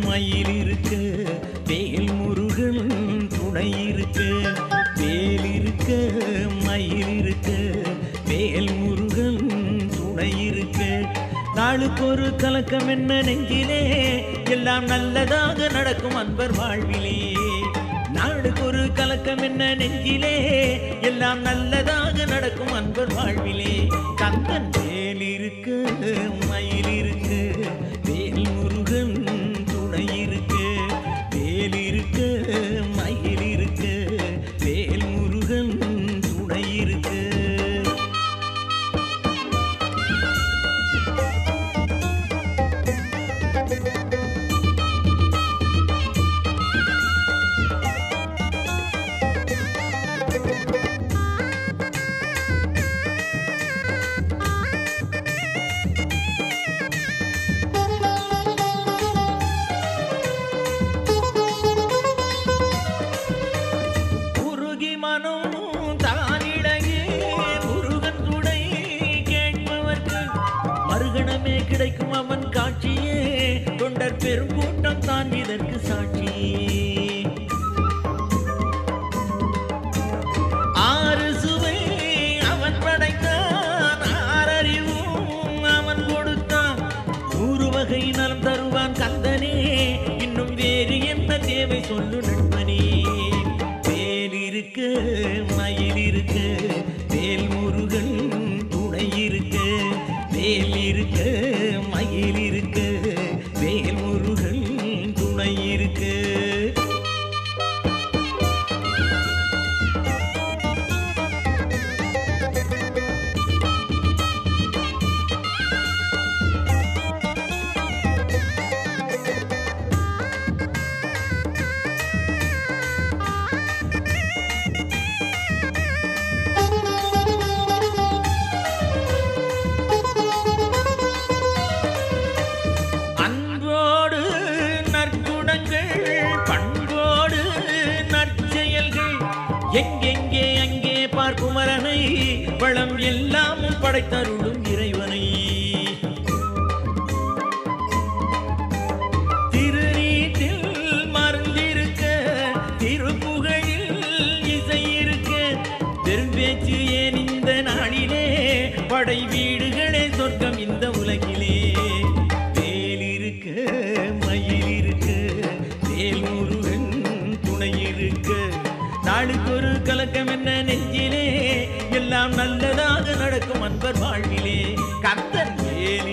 மயில் இருக்க வேல் முருகன் துணை இருக்க வேல் இருக்க மயில் இருக்க வேல் முருகன் துணை இருக்க நாளுக்கு ஒரு கலக்கம் என்ன நெஞ்சிலே எல்லாம் நல்லதாக நடக்கும் அன்பர் வாழ்விலே நாளுக்கு ஒரு கலக்கம் என்ன நெஞ்சிலே எல்லாம் நல்லதாக நடக்கும் அன்பர் வாழ்விலே கந்தன் வேல் இருக்க மயில் இருக்க வேல் முருகன் துணை இருக்க வேல் இருக்க மயில் இருக்க வேல் முருகன் துணை இருக்க மறுகணமே கிடைக்கும் அவன் காட்சியே தொண்டர் பெரும் கூட்டம் தான் இதற்கு சாட்சி ஆறு சுவை அவன் படைத்தான் ஆறறிவும் அவன் கொடுத்தான் 100 வகை நலம் தருவான் கந்தனே இன்னும் வேறு என்ன தேவை சொல்லு நண்பனே வேல் இருக்க மயில் இருக்க வேல் முருகன் துணை இருக்க வேல் இருக்க மயில் இருக்க வேல் முருகன் துணை இருக்க பண்போடு நற்செயல்கள் எங்கெங்கே அங்கே பார்க்குமரனை வளம் எல்லாமும் படைத்தருளும் இறைவனை திருநீட்டில் மருந்திருக்க திருப்புகழில் இசை இருக்க பெரும்பேச்சு ஏன் இந்த நாளிலே படை வீடுகளே சொர்க்கம் இந்த உலகிலே வேல் இருக்க மயில் இருக்க வேல் முருகன் துணை இருக்க நாளுக்கு ஒரு கலக்கம் என்ன நெஞ்சிலே எல்லாம் நல்லதாக நடக்கும் அன்பர் வாழ்விலே கந்தன் வேல்